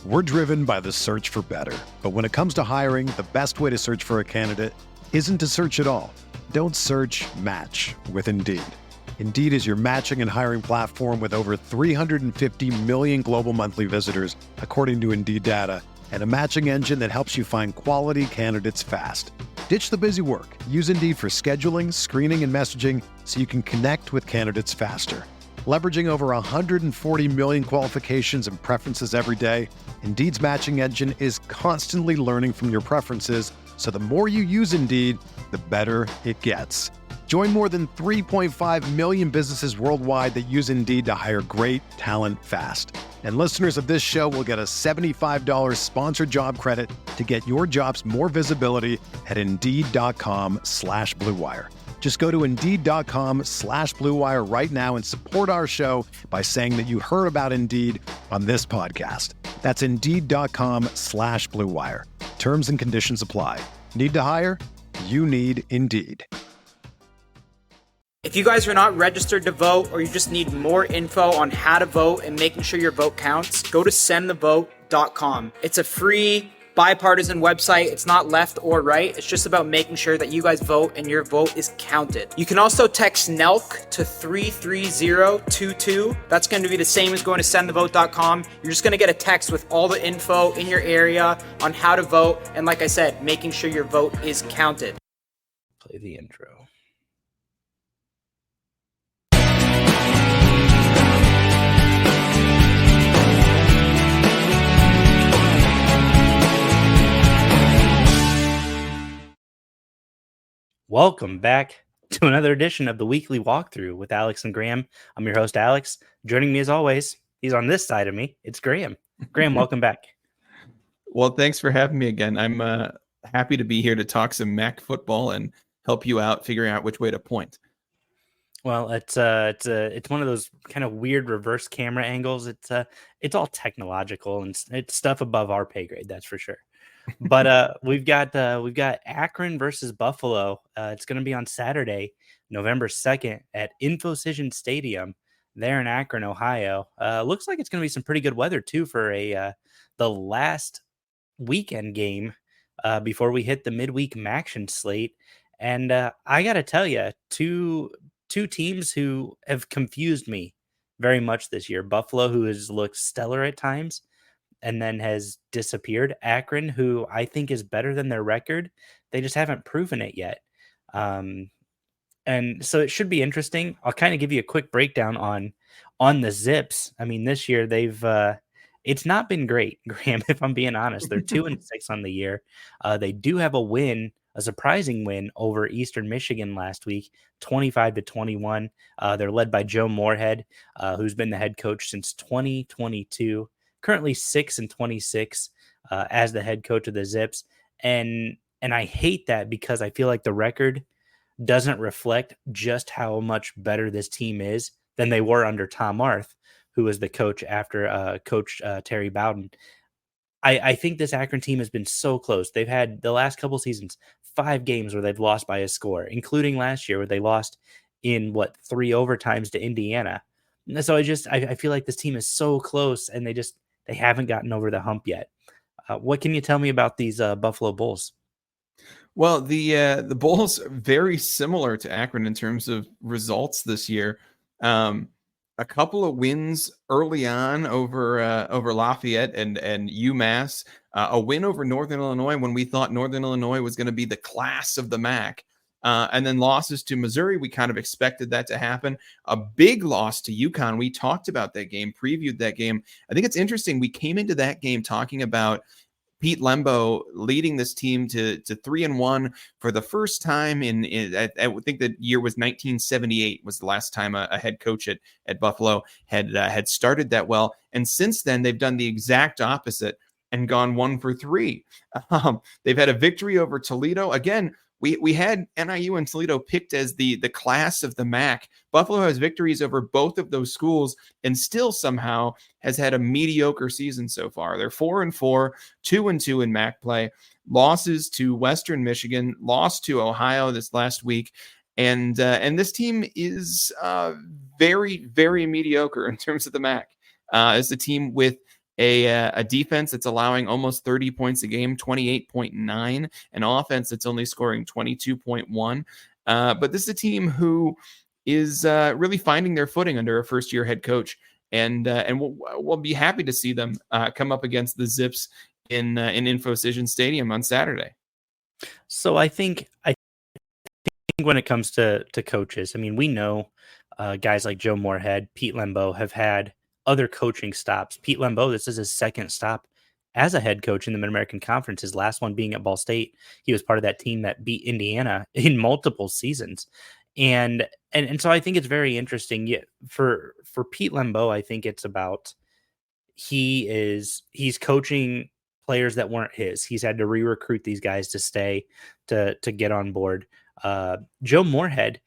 We're driven by the search for better. But when it comes to hiring, the best way to search for a candidate isn't to search at all. Don't search, match with Indeed. Indeed is your matching and hiring platform with over 350 million global monthly visitors, according to Indeed data, and a matching engine that helps you find quality candidates fast. Ditch the busy work. Use Indeed for scheduling, screening, and messaging so you can connect with candidates faster. Leveraging over 140 million qualifications and preferences every day, Indeed's matching engine is constantly learning from your preferences, so the more you use Indeed, the better it gets. Join more than 3.5 million businesses worldwide that use Indeed to hire great talent fast. And listeners of this show will get a $75 sponsored job credit to get your jobs more visibility at Indeed.com/Blue Wire. Just go to Indeed.com/Blue Wire right now and support our show by saying that you heard about Indeed on this podcast. That's Indeed.com/Blue Wire. Terms and conditions apply. Need to hire? You need Indeed. If you guys are not registered to vote, or you just need more info on how to vote and making sure your vote counts, go to sendthevote.com. It's a free bipartisan website. It's not left or right. It's just about making sure that you guys vote and your vote is counted. You can also text NELK to 33022. That's going to be the same as going to sendthevote.com. You're just going to get a text with all the info in your area on how to vote. And like I said, making sure your vote is counted. Play the intro. Welcome back to another edition of the Weekly Walkthrough with Alex and Graham. I'm your host, Alex. Joining me as always, he's on this side of me. It's Graham. Graham, welcome back. Well, thanks for having me again. I'm happy to be here to talk some MAC football and help you out figuring out which way to point. Well, it's one of those kind of weird reverse camera angles. It's all technological and it's stuff above our pay grade, that's for sure. But we've got Akron versus Buffalo. It's going to be on Saturday, November 2nd at Infocision Stadium there in Akron, Ohio. Looks like it's going to be some pretty good weather too for the last weekend game before we hit the midweek MACtion slate. And I got to tell you, two teams who have confused me very much this year. Buffalo, who has looked stellar at times and then has disappeared. Akron, who I think is better than their record. They just haven't proven it yet. And so it should be interesting. I'll kind of give you a quick breakdown on the Zips. I mean, this year they've it's not been great, Graham, if I'm being honest. They're 2-6 on the year. They do have a win, a surprising win over Eastern Michigan last week, 25-21. They're led by Joe Moorhead, who's been the head coach since 2022. Currently 6-26 as the head coach of the Zips. And I hate that because I feel like the record doesn't reflect just how much better this team is than they were under Tom Arth, who was the coach after Coach Terry Bowden. I think this Akron team has been so close. They've had the last couple seasons 5 games where they've lost by a score, including last year where they lost in 3 overtimes to Indiana. So I feel like this team is so close and they haven't gotten over the hump yet. What can you tell me about these Buffalo Bulls? Well, the Bulls are very similar to Akron in terms of results this year. A couple of wins early on over Lafayette and UMass. A win over Northern Illinois when we thought Northern Illinois was going to be the class of the MAC. And then losses to Missouri. We kind of expected that to happen. A big loss to UConn. We talked about that game, previewed that game. I think it's interesting. We came into that game talking about Pete Lembo leading this team to 3-1 for the first time I think the year was 1978 was the last time a head coach at Buffalo had started that well. And since then, they've done the exact opposite and gone 1 for 3. They've had a victory over Toledo. Again, we had NIU and Toledo picked as the class of the MAC. Buffalo has victories over both of those schools and still somehow has had a mediocre season so far. They're 4-4, 2-2 in MAC play. Losses to Western Michigan, lost to Ohio this last week. And this team is very, very mediocre in terms of the MAC. It's a team with a defense that's allowing almost 30 points a game, 28.9, an offense that's only scoring 22.1. But this is a team who is really finding their footing under a first-year head coach, and we'll be happy to see them come up against the Zips in InfoCision Stadium on Saturday. So I think when it comes to coaches, I mean, we know guys like Joe Moorhead, Pete Lembo have had other coaching stops. Pete Lembo, this is his second stop as a head coach in the Mid-American Conference, his last one being at Ball State. He was part of that team that beat Indiana in multiple seasons. And so I think it's very interesting. Yeah, for Pete Lembo, I think it's about he's coaching players that weren't his. He's had to re-recruit these guys to stay to get on board. Joe Moorhead,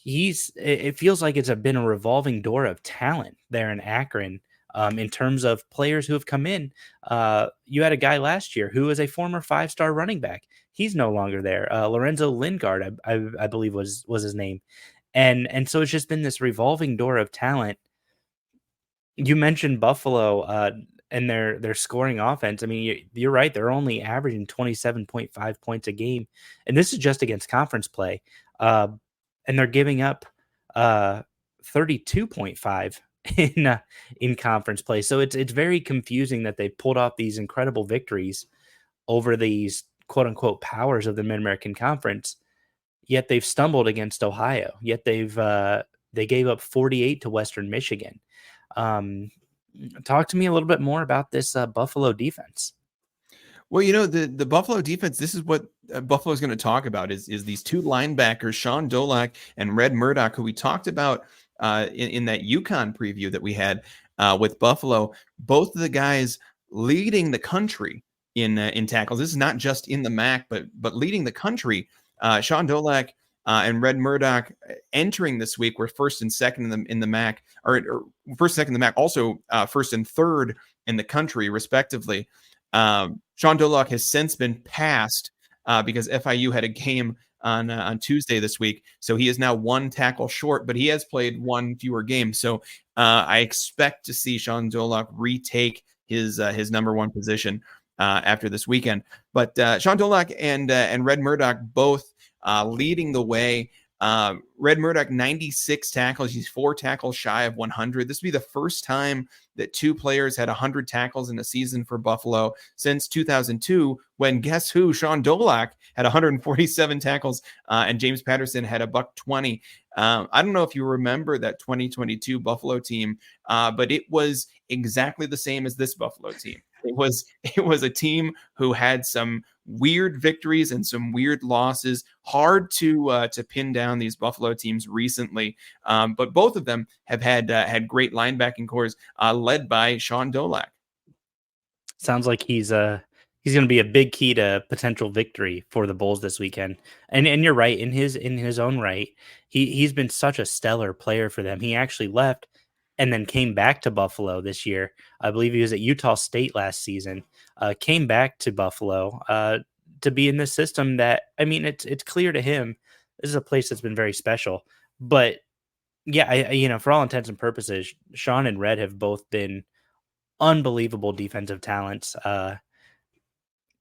it feels like it's been a revolving door of talent there in Akron. In terms of players who have come in, you had a guy last year who was a former 5-star running back. He's no longer there. Lorenzo Lingard, I believe was his name. And so it's just been this revolving door of talent. You mentioned Buffalo and their scoring offense. I mean, you're right. They're only averaging 27.5 points a game. And this is just against conference play. And they're giving up 32.5 in conference play. So it's very confusing that they pulled off these incredible victories over these quote unquote powers of the Mid-American Conference, yet they've stumbled against Ohio. Yet they gave up 48 to Western Michigan. Talk to me a little bit more about this Buffalo defense. Well, the Buffalo defense, this is what Buffalo is going to talk about is these two linebackers, Sean Dolak and Red Murdoch, who we talked about in that UConn preview that we had with Buffalo. Both of the guys leading the country in tackles. This is not just in the MAC, but leading the country. Sean Dolak and Red Murdoch entering this week were first and second in the MAC, or first and second in the MAC, also first and third in the country, respectively. Sean Dolak has since been passed because FIU had a game on Tuesday this week, so he is now one tackle short, but he has played one fewer game. So I expect to see Sean Dolak retake his number one position after this weekend. But Sean Dolak and Red Murdoch both leading the way. Red Murdoch, 96 tackles. He's 4 tackles shy of 100. This will be the first time that two players had 100 tackles in a season for Buffalo since 2002, when guess who? Sean Dolak had 147 tackles and James Patterson had $120. I don't know if you remember that 2022 Buffalo team, but it was exactly the same as this Buffalo team. It was a team who had some weird victories and some weird losses. Hard to pin down these Buffalo teams recently, but both of them have had great linebacking cores led by Sean Dolak. Sounds like he's going to be a big key to potential victory for the Bulls this weekend. And you're right, in his own right, he's been such a stellar player for them. He actually left and then came back to Buffalo this year. I believe he was at Utah State last season, came back to Buffalo to be in this system that, I mean, it's clear to him, this is a place that's been very special. But yeah, for all intents and purposes, Sean and Red have both been unbelievable defensive talents.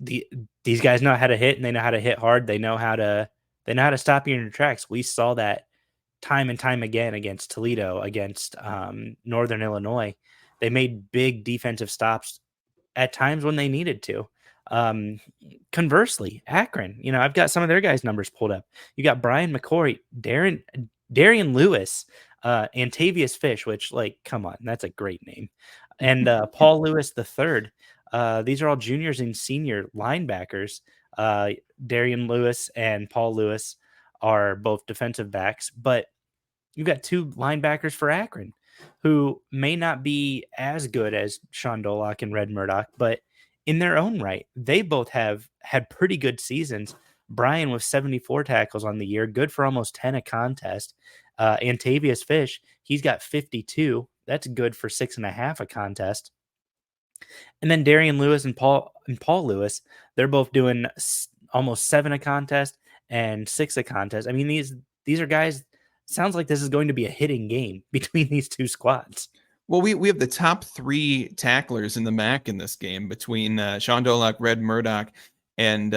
These guys know how to hit, and they know how to hit hard. They know how to stop you in your tracks. We saw that time and time again against Toledo, against Northern Illinois. They made big defensive stops at times when they needed to. Conversely, Akron, I've got some of their guys' numbers pulled up. You got Brian McCoy, Darian Lewis, Antavius Fish, which, like, come on, that's a great name. And Paul Lewis III. These are all juniors and senior linebackers. Darian Lewis and Paul Lewis are both defensive backs, but you've got two linebackers for Akron who may not be as good as Sean Dolak and Red Murdoch, but in their own right, they both have had pretty good seasons. Brian with 74 tackles on the year, good for almost 10 a contest. Antavius Fish, he's got 52. That's good for 6.5 a contest. And then Darian Lewis and Paul Lewis, they're both doing almost 7 a contest and 6 a contest. I mean, these are guys. Sounds like this is going to be a hitting game between these two squads. Well, we have the top 3 tacklers in the MAC in this game between Sean Dolac, Red Murdoch, and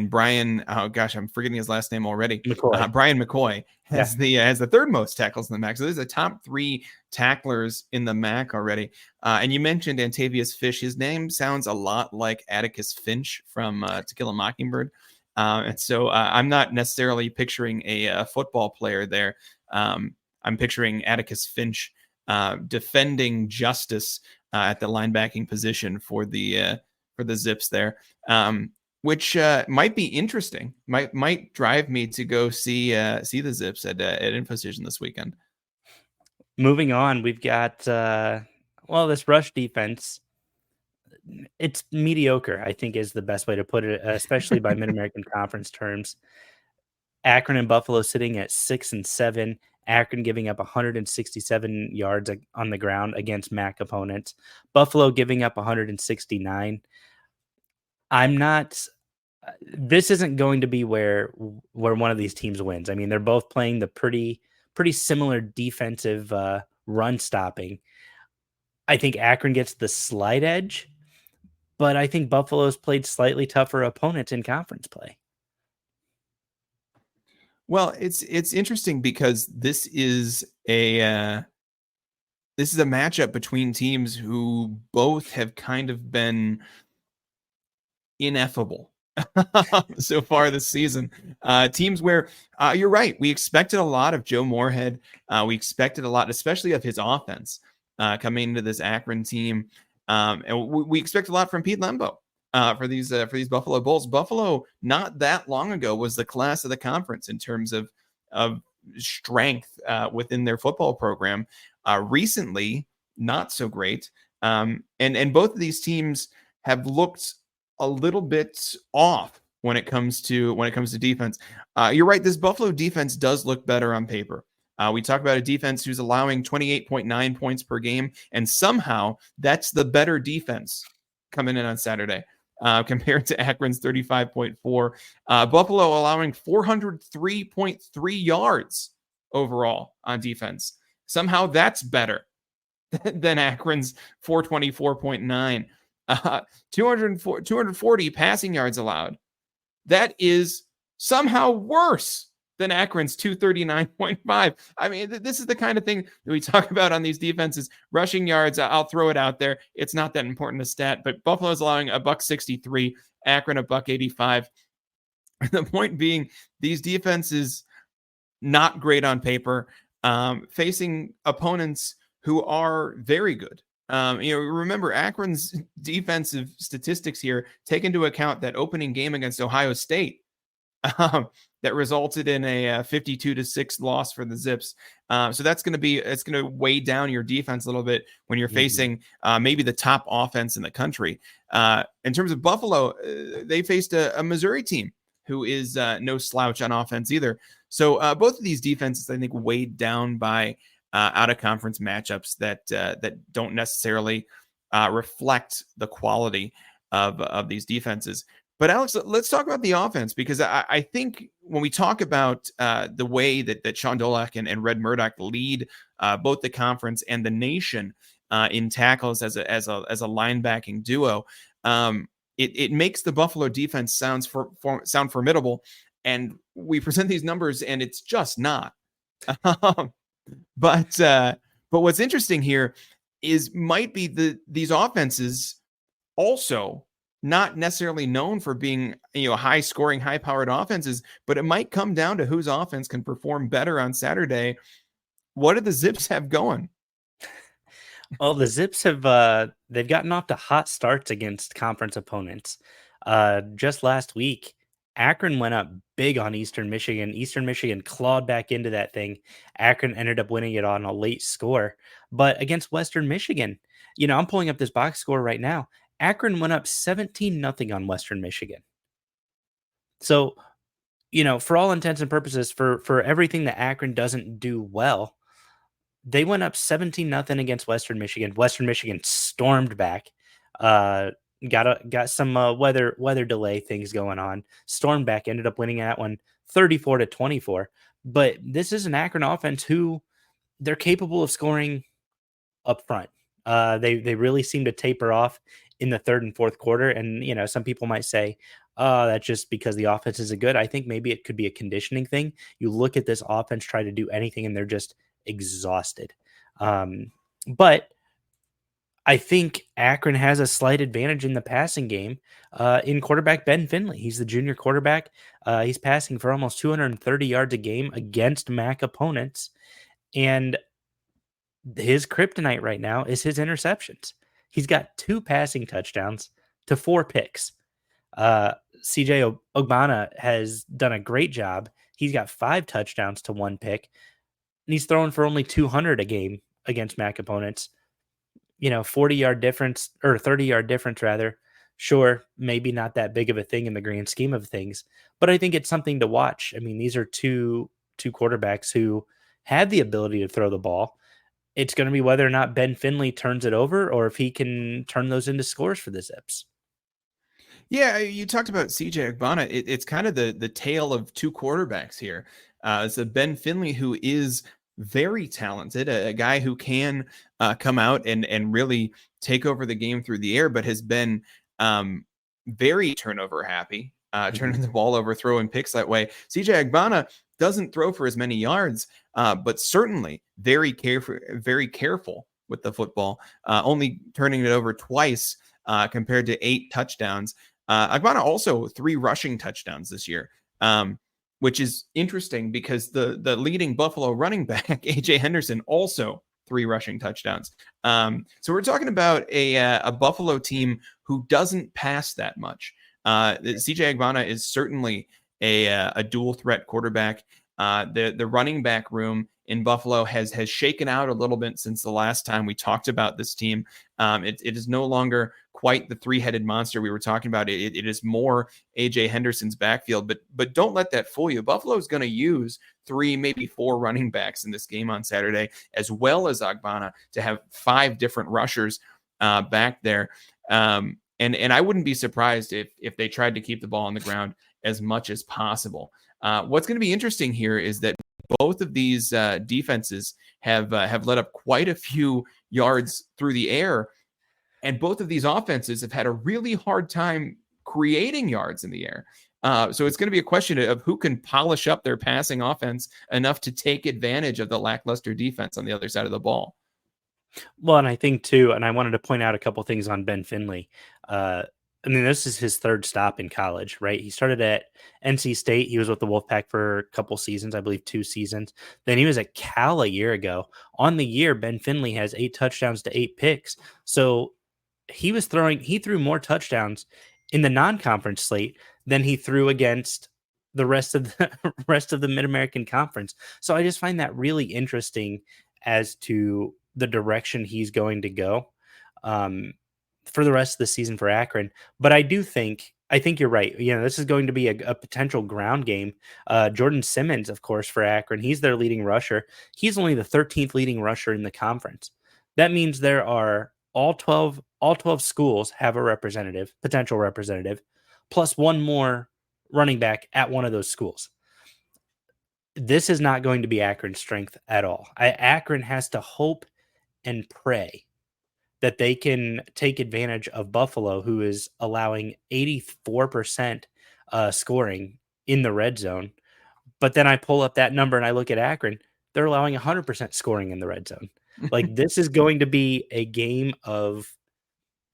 Brian. Oh gosh, I'm forgetting his last name already. McCoy. Brian McCoy has the third most tackles in the MAC. So there's the top 3 tacklers in the MAC already. And you mentioned Antavius Fish. His name sounds a lot like Atticus Finch from To Kill a Mockingbird. And so I'm not necessarily picturing a football player there. I'm picturing Atticus Finch defending justice at the linebacking position for the Zips there, which might be interesting. Might drive me to go see the Zips at InfoCision this weekend. Moving on, we've got this rush defense. It's mediocre, I think, is the best way to put it, especially by Mid-American Conference terms. Akron and Buffalo sitting at 6 and 7. Akron giving up 167 yards on the ground against MAC opponents. Buffalo giving up 169. This isn't going to be where one of these teams wins. I mean, they're both playing the pretty similar defensive run stopping. I think Akron gets the slight edge, but I think Buffalo's played slightly tougher opponents in conference play. Well, it's interesting because this is a matchup between teams who both have kind of been ineffable so far this season. Teams where you're right, we expected a lot of Joe Moorhead. We expected a lot, especially of his offense coming into this Akron team, and we expect a lot from Pete Lembo. For these Buffalo Bulls. Buffalo, not that long ago, was the class of the conference in terms of strength within their football program. Recently, not so great. And both of these teams have looked a little bit off when it comes to defense. You're right. This Buffalo defense does look better on paper. We talk about a defense who's allowing 28.9 points per game, and somehow that's the better defense coming in on Saturday. Compared to Akron's 35.4. Buffalo allowing 403.3 yards overall on defense. Somehow that's better than Akron's 424.9. 240 passing yards allowed. That is somehow worse than Akron's 239.5. I mean, this is the kind of thing that we talk about on these defenses. Rushing yards, I'll throw it out there. It's not that important a stat, but Buffalo's allowing $163, Akron $185. The point being, these defenses not great on paper, facing opponents who are very good. Remember Akron's defensive statistics here take into account that opening game against Ohio State. That resulted in a 52-6 loss for the Zips. So it's going to weigh down your defense a little bit when you're facing maybe the top offense in the country. In terms of Buffalo, they faced a Missouri team who is no slouch on offense either. So both of these defenses, I think, weighed down by out-of-conference matchups that don't necessarily reflect the quality of these defenses. But Alex, let's talk about the offense, because I think when we talk about the way that Sean Dolac and Red Murdoch lead both the conference and the nation in tackles as a linebacking duo, it makes the Buffalo defense sound formidable. And we present these numbers, and it's just not. But what's interesting here is might be these offenses also not necessarily known for being, high scoring, high powered offenses, but it might come down to whose offense can perform better on Saturday. What do the Zips have going? Well, the Zips have they've gotten off to hot starts against conference opponents. Just last week, Akron went up big on Eastern Michigan. Eastern Michigan clawed back into that thing. Akron ended up winning it on a late score. But against Western Michigan, I'm pulling up this box score right now. Akron went up 17-0 on Western Michigan. So, for all intents and purposes, for everything that Akron doesn't do well, they went up 17-0 against Western Michigan. Western Michigan stormed back. Got some weather delay things going on. Stormed back, ended up winning that one 34-24. But this is an Akron offense who they're capable of scoring up front. They really seem to taper off in the third and fourth quarter. And, some people might say, that's just because the offense isn't good. I think maybe it could be a conditioning thing. You look at this offense, try to do anything, and they're just exhausted. But I think Akron has a slight advantage in the passing game in quarterback Ben Finley. He's the junior quarterback. He's passing for almost 230 yards a game against MAC opponents. And his kryptonite right now is his interceptions. He's got 2 passing touchdowns to 4 picks. CJ Ogbonna has done a great job. He's got 5 touchdowns to 1 pick, and he's throwing for only 200 a game against MAC opponents. 40-yard difference, or 30-yard difference rather. Sure, maybe not that big of a thing in the grand scheme of things, but I think it's something to watch. I mean, these are two quarterbacks who have the ability to throw the ball. It's going to be whether or not Ben Finley turns it over or if he can turn those into scores for the Zips. Yeah, you talked about CJ Ogbonna. It's kind of the tale of 2 quarterbacks here. It's a Ben Finley who is very talented, a guy who can come out and really take over the game through the air, but has been very turnover happy, turning the ball over, throwing picks that way. CJ Ogbonna doesn't throw for as many yards, but certainly very careful with the football, only turning it over twice compared to 8 touchdowns. Ogbonna also 3 rushing touchdowns this year, which is interesting because the leading Buffalo running back, AJ Henderson, also 3 rushing touchdowns. So we're talking about a Buffalo team who doesn't pass that much. CJ Ogbonna is certainly a dual threat quarterback. The running back room in Buffalo has shaken out a little bit since the last time we talked about this team. It is no longer quite the 3-headed monster we were talking about. It is more AJ Henderson's backfield, but don't let that fool you. Buffalo is going to use 3, maybe 4 running backs in this game on Saturday, as well as Ogbonna, to have 5 different rushers back there. And I wouldn't be surprised if they tried to keep the ball on the ground as much as possible. What's going to be interesting here is that both of these defenses have let up quite a few yards through the air, and both of these offenses have had a really hard time creating yards in the air. So it's going to be a question of who can polish up their passing offense enough to take advantage of the lackluster defense on the other side of the ball. Well, and I think too, and I wanted to point out a couple things on Ben Finley. This is his 3rd stop in college, right? He started at NC State. He was with the Wolfpack for a couple seasons, I believe 2 seasons. Then he was at Cal a year ago. On the year, Ben Finley has 8 touchdowns to 8 picks. So he threw more touchdowns in the non-conference slate than he threw against the rest of the Mid-American Conference. So I just find that really interesting as to the direction he's going to go for the rest of the season for Akron. But I think you're right. This is going to be a potential ground game. Jordan Simmons, of course, for Akron, he's their leading rusher. He's only the 13th leading rusher in the conference. That means there are all 12 schools have a potential representative, plus 1 more running back at one of those schools. This is not going to be Akron's strength at all. Akron has to hope and pray that they can take advantage of Buffalo, who is allowing 84% scoring in the red zone. But then I pull up that number and I look at Akron, they're allowing 100% scoring in the red zone. Like, this is going to be a game of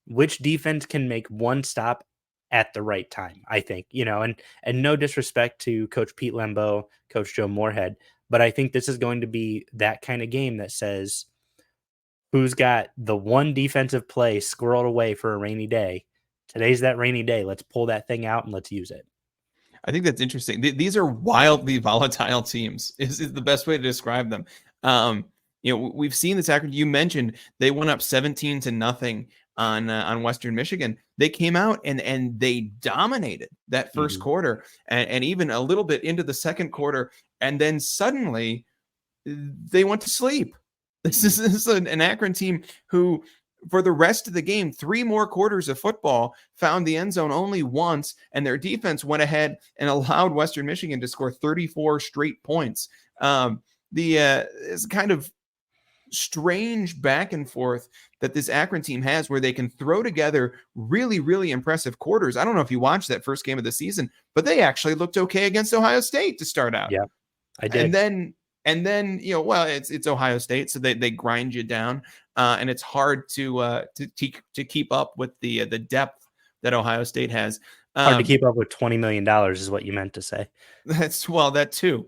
which defense can make one stop at the right time, I think, and no disrespect to Coach Pete Lembeau, Coach Joe Moorhead, but I think this is going to be that kind of game that says, who's got the one defensive play squirreled away for a rainy day? Today's that rainy day. Let's pull that thing out and let's use it. I think that's interesting. These are wildly volatile teams is the best way to describe them. We've seen this. Akron, you mentioned they went up 17-0 on Western Michigan. They came out and they dominated that first quarter and even a little bit into the second quarter. And then suddenly they went to sleep. This is an Akron team who, for the rest of the game, 3 more quarters of football, found the end zone only once, and their defense went ahead and allowed Western Michigan to score 34 straight points. It's kind of strange back and forth that this Akron team has where they can throw together really, really impressive quarters. I don't know if you watched that first game of the season, but they actually looked okay against Ohio State to start out. Yeah, I And did. then well, it's Ohio State, so they grind you down, and it's hard to keep up with the depth that Ohio State has. Hard to keep up with $20 million is what you meant to say. That too.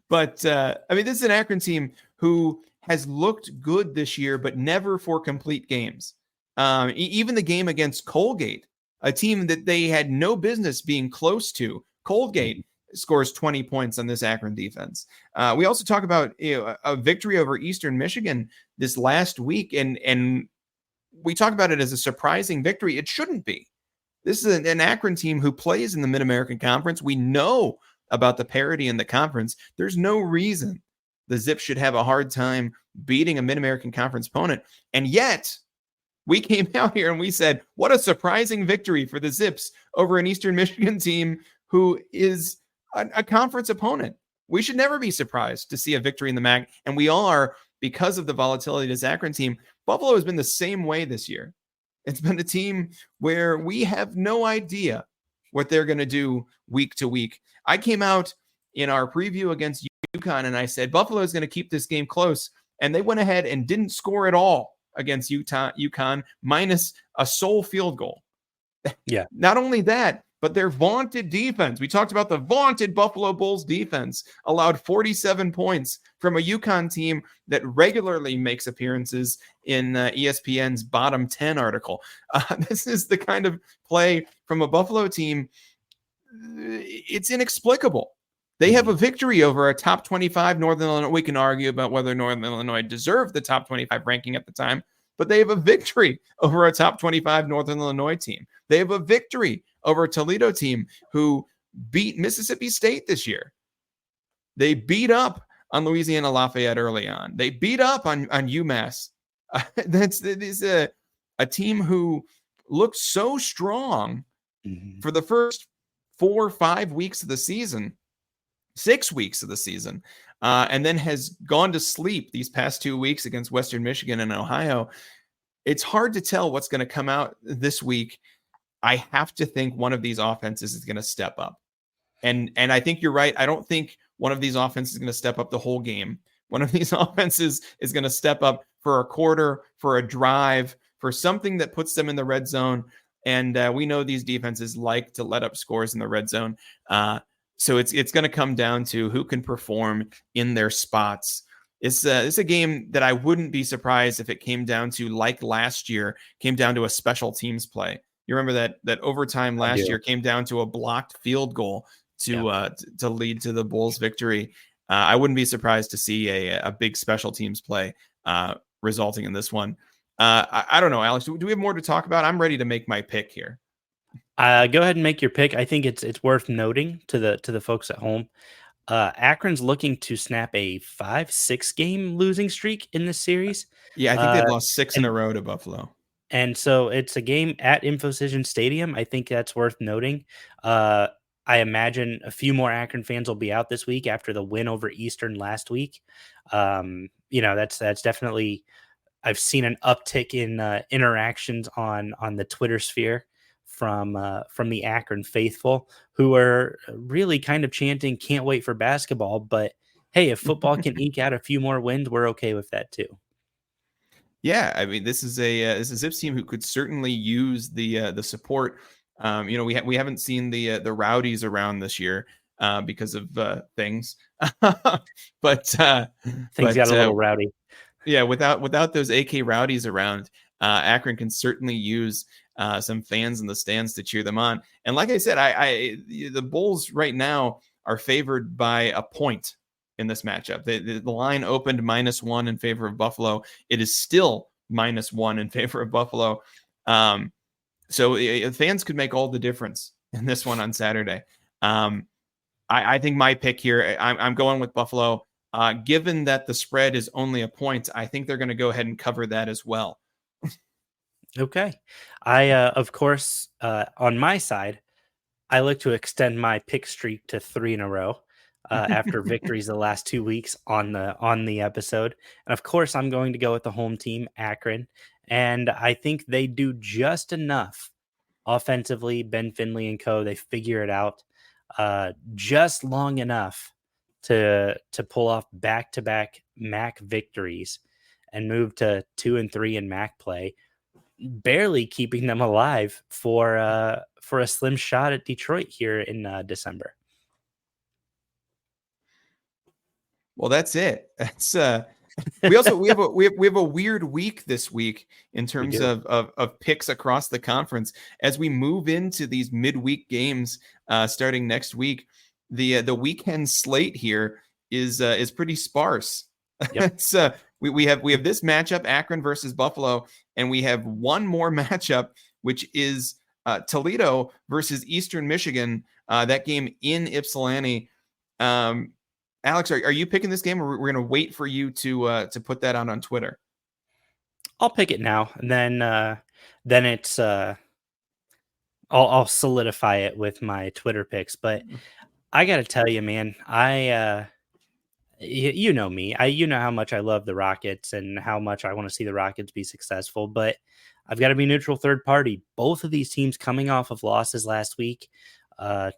But I mean, this is an Akron team who has looked good this year, but never for complete games. Even the game against Colgate, a team that they had no business being close to, Colgate scores 20 points on this Akron defense. We also talk about a victory over Eastern Michigan this last week, and we talk about it as a surprising victory. It shouldn't be. This is an Akron team who plays in the Mid-American Conference. We know about the parity in the conference. There's no reason the Zips should have a hard time beating a Mid-American Conference opponent. And yet, we came out here and we said, what a surprising victory for the Zips over an Eastern Michigan team who is a conference opponent. We should never be surprised to see a victory in the MAC. And we are, because of the volatility of this Akron team. Buffalo has been the same way this year. It's been a team where we have no idea what they're going to do week to week. I came out in our preview against UConn and I said Buffalo is going to keep this game close, and they went ahead and didn't score at all against UConn, minus a sole field goal. Yeah. Not only that, but their vaunted defense. We talked about the vaunted Buffalo Bulls defense allowed 47 points from a UConn team that regularly makes appearances in ESPN's bottom 10 article. This is the kind of play from a Buffalo team. It's inexplicable. They have a victory over a top 25 Northern Illinois. We can argue about whether Northern Illinois deserved the top 25 ranking at the time, but they have a victory over a top 25 Northern Illinois team. They have a victory over a Toledo team who beat Mississippi State this year. They beat up on Louisiana Lafayette early on. They beat up on UMass. That's a team who looked so strong for the first 4 or 5 weeks of the season, 6 weeks of the season, and then has gone to sleep these past 2 weeks against Western Michigan and Ohio. It's hard to tell what's going to come out this week. I have to think one of these offenses is going to step up. And I think you're right. I don't think one of these offenses is going to step up the whole game. One of these offenses is going to step up for a quarter, for a drive, for something that puts them in the red zone. And we know these defenses like to let up scores in the red zone. So it's going to come down to who can perform in their spots. It's a game that I wouldn't be surprised if it came down to, like last year, came down to a special teams play. You remember that overtime last year came down to a blocked field goal to lead to the Bulls' victory. I wouldn't be surprised to see a big special teams play resulting in this one. I don't know, Alex. Do we have more to talk about? I'm ready to make my pick here. Go ahead and make your pick. I think it's worth noting to the folks at home. Akron's looking to snap a 5-6 game losing streak in this series. Yeah, I think they've lost 6 in a row to Buffalo. And so it's a game at Infocision Stadium. I think that's worth noting. I imagine a few more Akron fans will be out this week after the win over Eastern last week. That's definitely. I've seen an uptick in interactions on the Twitter sphere from the Akron faithful, who are really kind of chanting, "Can't wait for basketball." But hey, if football can eke out a few more wins, we're okay with that too. Yeah, I mean, this is a Zips team who could certainly use the support. We haven't seen the rowdies around this year because of things, but things got a little rowdy. Yeah, without those AK rowdies around, Akron can certainly use some fans in the stands to cheer them on. And like I said, the Bulls right now are favored by a point in this matchup. The line opened -1 in favor of Buffalo. It is still -1 in favor of Buffalo. So fans could make all the difference in this one on Saturday. I think my pick here, I'm going with Buffalo. Given that the spread is only a point, I think they're going to go ahead and cover that as well. Okay. I, of course, on my side, I look to extend my pick streak to 3 in a row. after victories the last 2 weeks on the episode. And of course, I'm going to go with the home team, Akron, and I think they do just enough offensively. Ben Finley and co. They figure it out just long enough to pull off back-to-back MAC victories and move to 2-3 in MAC play, barely keeping them alive for a slim shot at Detroit here in December. Well, that's it. That's we have a weird week this week in terms of picks across the conference as we move into these midweek games starting next week. The weekend slate here is pretty sparse. Yep. It's we have this matchup, Akron versus Buffalo, and we have one more matchup, which is Toledo versus Eastern Michigan. That game in Ypsilanti. Alex, are you picking this game, or we're going to wait for you to put that on Twitter? I'll pick it now, and then it's I'll solidify it with my Twitter picks. But I got to tell you, man, you know me. You know how much I love the Rockets and how much I want to see the Rockets be successful, but I've got to be neutral third party. Both of these teams coming off of losses last week.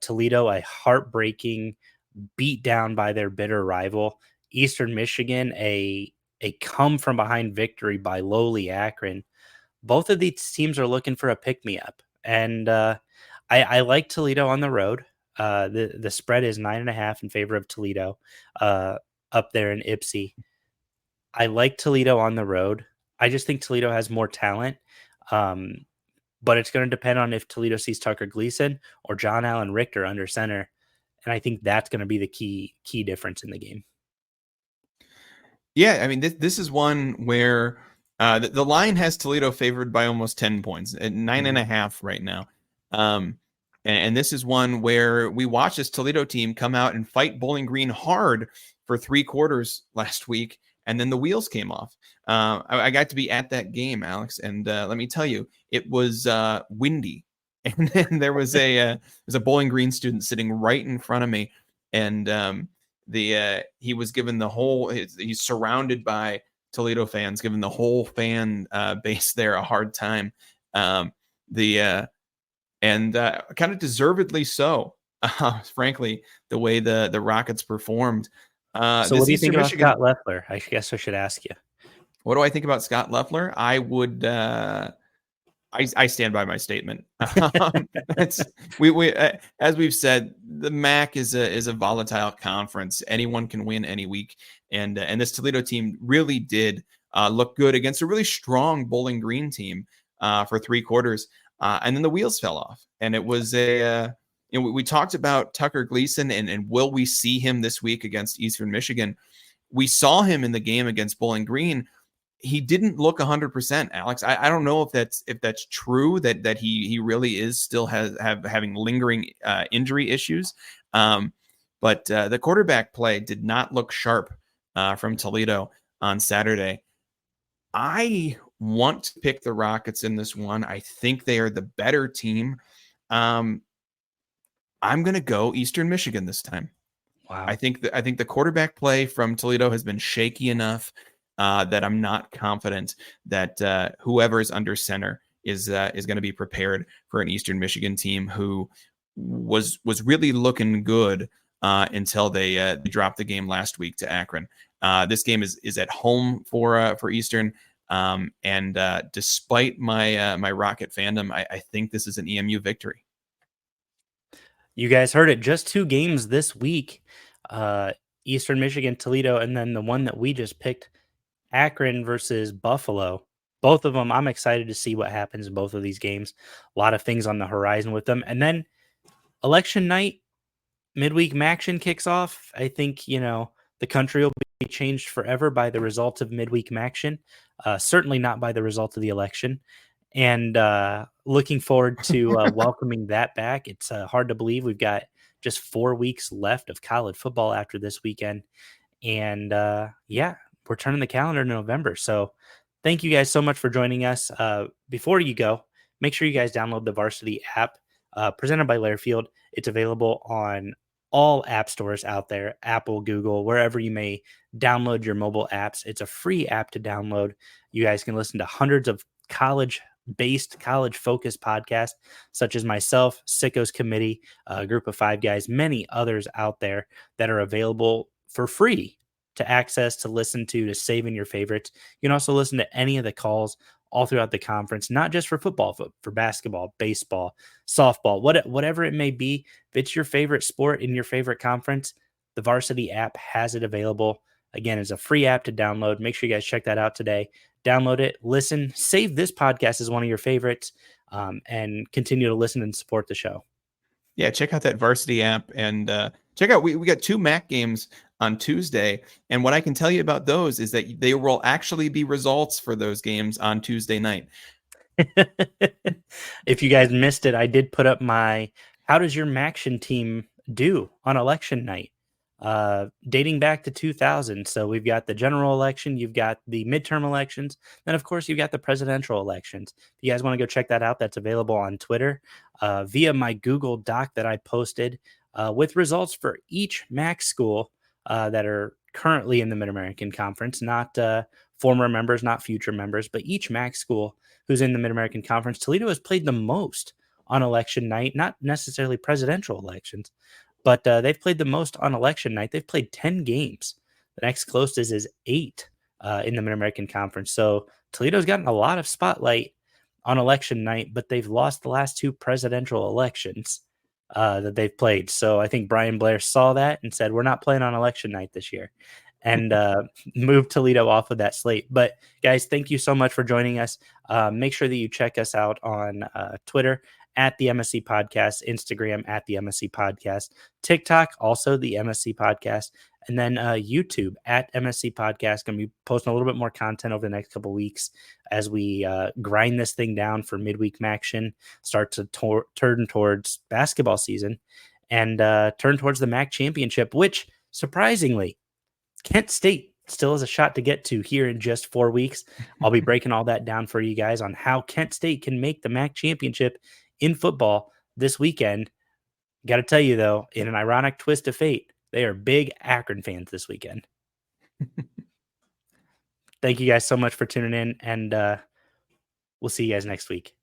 Toledo, a heartbreaking beat down by their bitter rival. Eastern Michigan, a come from behind victory by lowly Akron. Both of these teams are looking for a pick-me-up, and I like Toledo on the road. The spread is 9.5 in favor of Toledo up there in Ypsi. I like Toledo on the road. I just think Toledo has more talent, but it's going to depend on if Toledo sees Tucker Gleason or John Allen Richter under center, and I think that's going to be the key difference in the game. Yeah, I mean, this is one where the line has Toledo favored by almost 10 points at 9.5 right now. And this is one where we watched this Toledo team come out and fight Bowling Green hard for 3 quarters last week, and then the wheels came off. I got to be at that game, Alex, and let me tell you, it was windy, and then there was a Bowling Green student sitting right in front of me, and he was given the whole. He's surrounded by Toledo fans, giving the whole fan base there a hard time. And kind of deservedly so, frankly, the way the Rockets performed. So what do you think about Scott Leffler? I guess I should ask you. What do I think about Scott Leffler? I would, I stand by my statement. We as we've said, the MAC is a volatile conference. Anyone can win any week, and this Toledo team really did look good against a really strong Bowling Green team for 3 quarters. And then the wheels fell off, and it was we talked about Tucker Gleason and will we see him this week against Eastern Michigan? We saw him in the game against Bowling Green. He didn't look 100%, Alex. I don't know if that's true that he really is still having lingering injury issues. But the quarterback play did not look sharp from Toledo on Saturday. I want to pick the Rockets in this one. I think they are the better team. I'm going to go Eastern Michigan this time. Wow. I think the quarterback play from Toledo has been shaky enough that I'm not confident that whoever is under center is going to be prepared for an Eastern Michigan team who was really looking good until they dropped the game last week to Akron. This game is at home for Eastern. And despite my Rocket fandom, I think this is an EMU victory. You guys heard it. Just 2 games this week. Eastern Michigan, Toledo, and then the one that we just picked, Akron versus Buffalo. Both of them, I'm excited to see what happens in both of these games. A lot of things on the horizon with them. And then election night, midweek Maction kicks off. I think, the country will be changed forever by the results of midweek Maction. Certainly not by the result of the election. And looking forward to welcoming that back. It's hard to believe we've got just 4 weeks left of college football after this weekend. And we're turning the calendar to November. So thank you guys so much for joining us. Before you go, make sure you guys download the Varsity app presented by Lairfield. It's available on all app stores out there, Apple, Google, wherever you may download your mobile apps. It's a free app to download. You guys can listen to hundreds of college-based, college-focused podcasts, such as myself, Sicko's Committee, a group of 5 guys, many others out there that are available for free to access, to listen to save in your favorites. You can also listen to any of the calls all throughout the conference, not just for football, but for basketball, baseball, softball, whatever it may be. If it's your favorite sport in your favorite conference, the Varsity app has it available. Again, it's a free app to download. Make sure you guys check that out today. Download it, listen, save this podcast as one of your favorites, and continue to listen and support the show. Yeah, check out that Varsity app and check out, we got 2 MAC games on Tuesday. And what I can tell you about those is that they will actually be results for those games on Tuesday night. If you guys missed it, I did put up my how does your Maction team do on election night, dating back to 2000. So we've got the general election, you've got the midterm elections, then of course you've got the presidential elections. If you guys want to go check that out, that's available on Twitter via my Google Doc that I posted with results for each MAC school that are currently in the Mid-American Conference, not former members, not future members, but each MAC school who's in the Mid-American Conference. Toledo has played the most on election night, not necessarily presidential elections, but they've played the most on election night. They've played 10 games. The next closest is 8 in the Mid-American Conference. So Toledo's gotten a lot of spotlight on election night, but they've lost the last 2 presidential elections that they've played. So I think Brian Blair saw that and said, we're not playing on election night this year, and moved Toledo off of that slate. But guys, thank you so much for joining us. Make sure that you check us out on Twitter at the MSC Podcast, Instagram at the MSC Podcast, TikTok also the MSC Podcast, and then YouTube at MSC Podcast. Going to be posting a little bit more content over the next couple weeks as we grind this thing down for midweek Maction, start to turn towards basketball season, and turn towards the MAC championship, which surprisingly Kent State still has a shot to get to here in just 4 weeks. I'll be breaking all that down for you guys on how Kent State can make the MAC championship in football this weekend. Got to tell you, though, in an ironic twist of fate, they are big Akron fans this weekend. Thank you guys so much for tuning in, and we'll see you guys next week.